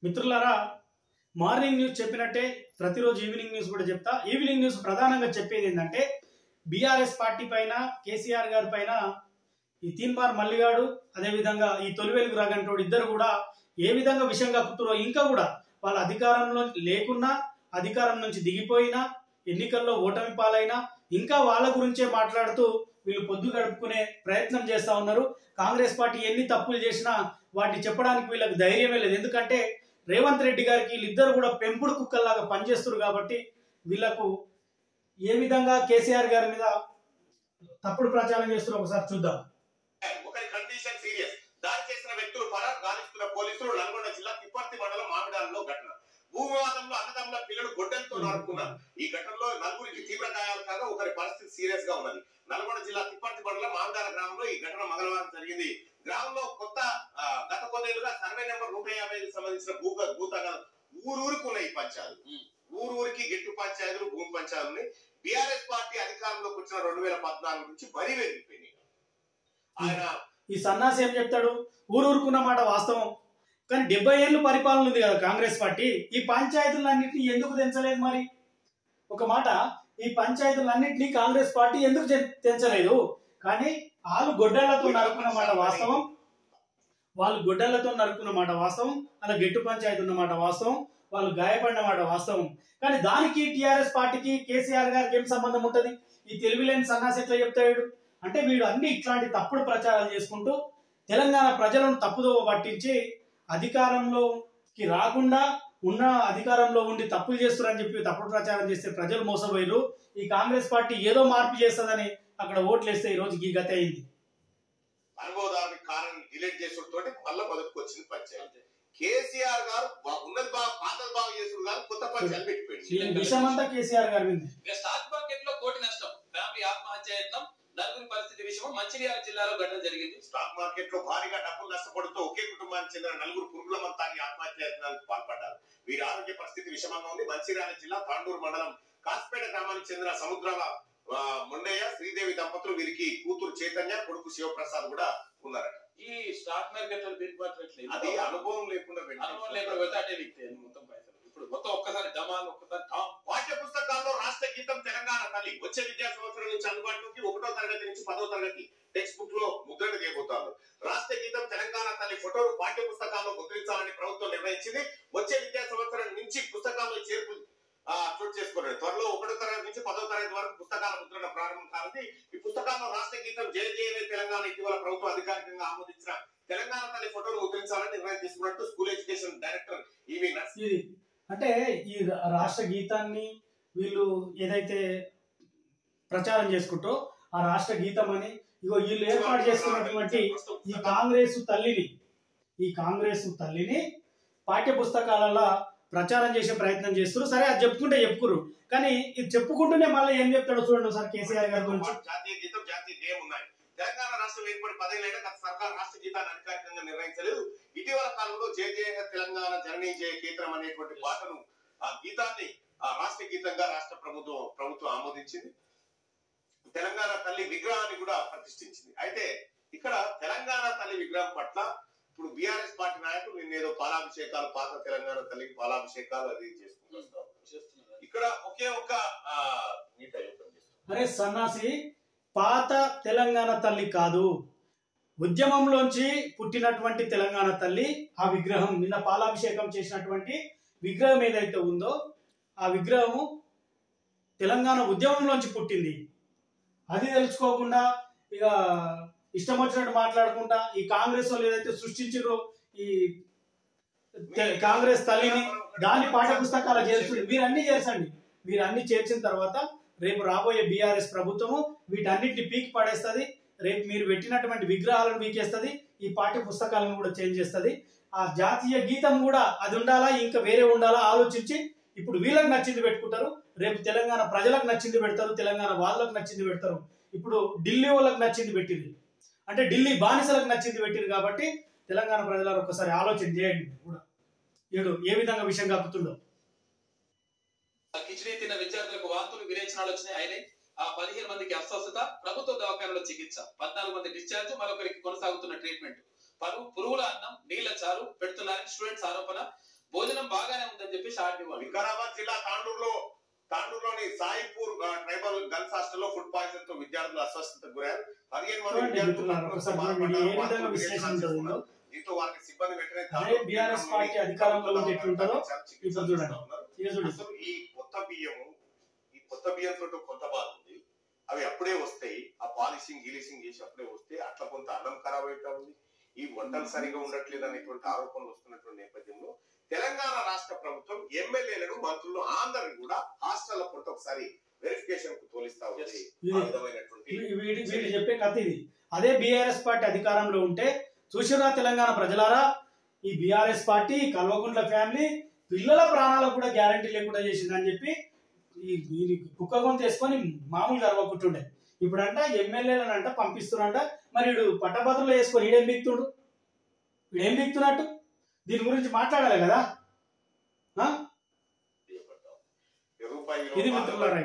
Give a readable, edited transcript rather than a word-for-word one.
మిత్రులారా, morning news చెప్పినట్టే ప్రతిరోజు ఈవినింగ్ న్యూస్ కూడా చెప్తా. ఈవినింగ్ న్యూస్ ప్రధానంగా చెప్పేది ఏంటంటే బీఆర్ఎస్ పార్టీ పైన, కేసీఆర్ గారి పైన ఈ తీన్మార్ మల్లిగాడు, అదేవిధంగా ఈ తొలివెలుగు రగంటోడు ఇద్దరు కూడా ఏ విధంగా విషయం కక్కుతారో, ఇంకా కూడా వాళ్ళ అధికారంలో లేకున్నా, అధికారం నుంచి దిగిపోయినా, ఎన్నికల్లో ఓటమి పాలైనా ఇంకా వాళ్ళ గురించే మాట్లాడుతూ వీళ్ళు పొద్దు గడుపుకునే ప్రయత్నం చేస్తా ఉన్నారు. కాంగ్రెస్ పార్టీ ఎన్ని తప్పులు చేసినా వాటిని చెప్పడానికి వీళ్ళకి ధైర్యమే లేదు. ఎందుకంటే రేవంత్ రెడ్డి గారికి వీళ్ళిద్దరు కూడా పెంపుడు కుక్కల్లాగా పనిచేస్తారు కాబట్టి వీళ్ళకు ఏ విధంగా కేసీఆర్ గారి మీద తప్పుడు ప్రచారం చేస్తారో ఒకసారి చూద్దాం. ఒకరి కండిషన్ సీరియస్. దాడి చేసిన వ్యక్తులు పరారు గాలిస్తున్న పోలీసులు. నల్గొండ జిల్లా తిప్పర్తి మండలం మామిడాలలో ఘటన. భూవివాదంలో అన్నదమ్ముల పిల్లలు గొడ్డలతో నరుకున్నారు. ఈ ఘటనలో నలుగురికి తీవ్ర గాయాలు కాగా ఒకరి పరిస్థితి సీరియస్ గా ఉన్నది. నల్గొండ జిల్లా తిప్పర్తి మండలం మామిడాల గ్రామంలో ఈ ఘటన మంగళవారం జరిగింది. గ్రామంలో గత కొన్నేళ్లుగా సర్వే నెంబర్ 150కి సంబంధించిన భూతగాలు ఊరూరికి ఉన్నాయి. ఈ పంచాయతీలు ఊరూరికి గెట్టు పంచాయతీలు, భూమి పంచాయతీలు బీఆర్ఎస్ పార్టీ అధికారంలోకి వచ్చిన 2014 నుంచి బరి వెరిగిపోయినాయి. ఆయన ఈ సన్నాసి ఏం చెప్తాడు? ఊరూరుకున్న మాట వాస్తవం, కానీ 70 ఏళ్ళు పరిపాలన ఉంది కదా కాంగ్రెస్ పార్టీ. ఈ పంచాయతీలన్నింటినీ ఎందుకు తెంచలేదు? మరి ఒక మాట, ఈ పంచాయతీలన్నింటినీ కాంగ్రెస్ పార్టీ ఎందుకు తెంచలేదు? కానీ వాళ్ళు గొడ్డళ్లతో నరుకున్న మాట వాస్తవం, వాళ్ళు గొడ్డళ్లతో నరుకున్న మాట వాస్తవం, అలా గెట్టు పంచాయతీ ఉన్న మాట వాస్తవం, వాళ్ళు గాయపడిన మాట వాస్తవం. కానీ దానికి టీఆర్ఎస్ పార్టీకి, కేసీఆర్ గారికి ఏం సంబంధం ఉంటది? ఈ తెలివిలేని సన్నాసి ఎట్లా చెప్తాడు? అంటే వీడు అన్ని ఇట్లాంటి తప్పుడు ప్రచారాలు చేసుకుంటూ తెలంగాణ ప్రజలను తప్పుదోవ పట్టించి అధికారంలోకి రాకుండా ఉన్న అధికారంలో ఉండి తప్పులు చేస్తారని చెప్పి తప్పుడు ప్రచారం చేస్తే ప్రజలు మోసపోయారు. ఈ కాంగ్రెస్ పార్టీ ఏదో మార్పు చేస్తుందని అక్కడ ఓట్లు వేస్తే ఈ రోజు ఈ గత అయింది. అనుభవదారుని కారణం డిలీట్ చేసుడుతో మళ్ళా బతుకు వచ్చింది పంచాయతీ. కేసీఆర్ గారు ఉన్నది బాగా, పాతది బాగా చేసుడు గారు కొత్త పంచాయతీ పెట్టిపోయింది. విషయమంతా కేసీఆర్ గారి మీద. స్టాక్ మార్కెట్ లో కోటి నష్టం, ఫ్యామిలీ ఆత్మహత్య యత్నం, నలుగురి పరిస్థితి విషయం మంచిర్యాల జిల్లాలో ఘటన జరిగింది. స్టాక్ మార్కెట్ లో భారీగా డబ్బులు నష్టపడుతూ ఒకే కుటుంబానికి చెందిన నలుగురు పురుగుల మంతాన్ని ఆత్మహత్య యత్నానికి పాల్పడ్డారు. వీరి ఆరోగ్య పరిస్థితి విషమంగా ఉంది. మంచిర్యాల జిల్లా తాండూరు మండలం కాస్పేట గ్రామానికి చెందిన సముద్రాల మొండయ్య, శ్రీదేవి దంపతులు. వీరికి కూతురు చైతన్య, కొడుకు శివప్రసాద్ కూడా ఉన్నారట. ఈ స్టాక్ మార్కెట్ లో అది అనుభవం లేకుండా మొత్తం పైసలు ఇప్పుడు మొత్తం ఒక్కసారి డమాల్ ఒక్కసారి పాఠ్య పుస్తకాల్లో రాష్ట్ర గీతం తెలంగాణ తల్లి వచ్చే విద్యా సంవత్సరం నుంచి అందుబాటులోకి 1వ తరగతి నుంచి 10వ తరగతి టెక్స్ట్ బుక్ లో ముద్రణ చేయబోతారు. రాష్ట్ర గీతం తెలంగాణ తల్లి ఫోటోలు పాఠ్య పుస్తకాల్లో ముద్రించాలని ప్రభుత్వం నిర్ణయించింది. వచ్చే విద్యా సంవత్సరం నుంచి పుస్తకాల్లో చేర్పు చోటు చేసుకున్నారు. త్వరలో 1వ తరగతి నుంచి 10వ తరగతి వరకు పుస్తకాల ముద్రణ ప్రారంభం కానుంది. ఈ పుస్తకాల్లో రాష్ట్ర గీతం జయ జయ తెలంగాణ ఇటీవల ప్రభుత్వం అధికారికంగా ఆమోదించిన తెలంగాణ తల్లి ఫోటోలు ముద్రించాలని నిర్ణయం తీసుకున్నట్టు స్కూల్ ఎడ్యుకేషన్ డైరెక్టర్ ఈవీ నర్సి. అంటే ఈ రాష్ట్ర గీతాన్ని వీళ్ళు ఏదైతే ప్రచారం చేసుకుంటూ ఆ రాష్ట్ర గీతం అని ఇగో వీళ్ళు ఏర్పాటు చేసుకున్నటువంటి ఈ కాంగ్రెస్ తల్లిని పాఠ్య పుస్తకాలలో ప్రచారం చేసే ప్రయత్నం చేస్తారు. సరే, అది చెప్పుకుంటే చెప్పుకురు, కానీ ఇది చెప్పుకుంటూనే మళ్ళీ ఏం చెప్తాడో చూడండి సార్ కేసీఆర్ గారి గురించి. జాతీయ గీతం, జాతీయ గేయం ఉన్నాయి. తెలంగాణ రాష్ట్రం ఏర్పడి 10 ఏళ్ళైనా గత సర్కార్ రాష్ట్ర గీతాన్ని అధికారికంగా నిర్వహించలేదు. ఇటీవల కాలంలో జయ జయ తెలంగాణ జననీ జయ కేంద్రం అనేటువంటి పాటను, ఆ గీతాన్ని రాష్ట్ర గీతంగా రాష్ట్ర ప్రభుత్వం ఆమోదించింది. తెలంగాణ తల్లి విగ్రహాన్ని కూడా ప్రతిష్ఠించింది. అయితే ఇక్కడ తెలంగాణ తల్లి విగ్రహం పట్ల ఇప్పుడు బీఆర్ఎస్ పార్టీ నాయకులు నిన్నేదో పాలాభిషేకాలు, పాత తెలంగాణ తల్లికి పాలాభిషేకాలు అది చేసుకుంటున్నారు. ఇక్కడ ఒకే ఒక అరే సన్నాసి, పాత తెలంగాణ తల్లి కాదు, ఉద్యమంలోంచి పుట్టినటువంటి తెలంగాణ తల్లి. ఆ విగ్రహం నిన్న పాలాభిషేకం చేసినటువంటి విగ్రహం ఏదైతే ఉందో ఆ విగ్రహము తెలంగాణ ఉద్యమంలోంచి పుట్టింది. అది తెలుసుకోకుండా ఇక ఇష్టం వచ్చినట్టు మాట్లాడుకుంటా ఈ కాంగ్రెస్ వాళ్ళు ఏదైతే సృష్టించారో ఈ కాంగ్రెస్ తల్లిని దాని పాఠ్య పుస్తకాలు చేస్తుంది. మీరన్నీ చేర్చండి. మీరన్నీ చేర్చిన తర్వాత రేపు రాబోయే బీఆర్ఎస్ ప్రభుత్వము వీటన్నిటిని పీకి పడేస్తుంది. రేపు మీరు పెట్టినటువంటి విగ్రహాలను పీకేస్తుంది, ఈ పాఠ్య పుస్తకాలను కూడా చేంజ్ చేస్తుంది. ఆ జాతీయ గీతం కూడా అది ఉండాలా, ఇంకా వేరే ఉండాలా ఆలోచించి ఇప్పుడు వీళ్ళకి నచ్చింది పెట్టుకుంటారు, రేపు తెలంగాణ ప్రజలకు నచ్చింది పెడతారు, తెలంగాణ వాళ్ళకు నచ్చింది పెడతారు. ఇప్పుడు ఢిల్లీ వాళ్ళకి నచ్చింది పెట్టింది, అంటే ఢిల్లీ బానిసలకు నచ్చింది పెట్టింది. కాబట్టి తెలంగాణ ప్రజలను ఒక్కసారి ఆలోచన చేయండి కూడా ఏ విధంగా విషయం కప్పుతుండో. కిచిడి తిన్న విద్యార్థులకు వాంతులు, విరేచనాలు వచ్చినాయి. అయినాయి. ఆ 15 మందికి అస్వస్థత, ప్రభుత్వ దవాఖానలో చికిత్స, 14 మంది డిశ్చార్జ్, మరొకరికి కొనసాగుతున్న ట్రీట్మెంట్. పురుగుల అన్నం, నీళ్ల చారు పెడుతున్నారని స్టూడెంట్స్ ఆరోపణ. భోజనం బాగానే ఉందని చెప్పి ఆర్టీఓ. వికారాబాద్ జిల్లా తాండూరులోని సాయిపూర్ ట్రైబల్ గర్ల్స్ హాస్టల్లో ఫుడ్ పాయిజన్ తో విద్యార్థులు అస్వస్థతకు గురయ్యారు. 15 మంది విద్యార్థులు దీంతో వారికి సిబ్బంది వెంటనే బీఆర్ఎస్ పార్టీ అధికారంలో ఉంటే ఎట్లుంటారో ఇప్పుడు చూడండి. అసలు ఈ కొత్త బియ్యంతో కొంత బాధ ఉంది. అవి అప్పుడే వస్తాయి, ఆ పాలిషింగ్ గీలిషింగ్ చేసి అప్పుడే వస్తే అట్లా కొంత అన్నం ఖరాబ్ అవుతా ఉంది. ఈ వంటలు సరిగా ఉండట్లేదు అనేటువంటి ఆరోపణలు వస్తున్నటువంటి నేపథ్యంలో తెలంగాణ రాష్ట్ర ప్రభుత్వం ఎమ్మెల్యేలను మంత్రులు అందరిని కూడా హాస్టల్ కొంత ఒకసారి వెరిఫికేషన్ కు తోలిస్తా ఉంది. వీళ్ళు చెప్పే కథ ఇది. అదే బీఆర్ఎస్ పార్టీ అధికారంలో ఉంటే చూసిరా తెలంగాణ ప్రజలారా, ఈ బీఆర్ఎస్ పార్టీ కల్వకుంట్ల ఫ్యామిలీ పిల్లల ప్రాణాలకు కూడా గ్యారంటీ లేకుండా చేసిందని చెప్పి ఈ కుక్క గొంతు తీసుకొని మామూలుగా అరవకుంటుండే. ఇప్పుడంట ఎమ్మెల్యేలను అంట పంపిస్తున్నంట. మరి వీడు పట్టభద్రులు వేసుకొని వీడేం బిక్తున్నట్టు దీని గురించి మాట్లాడాలి కదా. ఇది మిత్రులారా.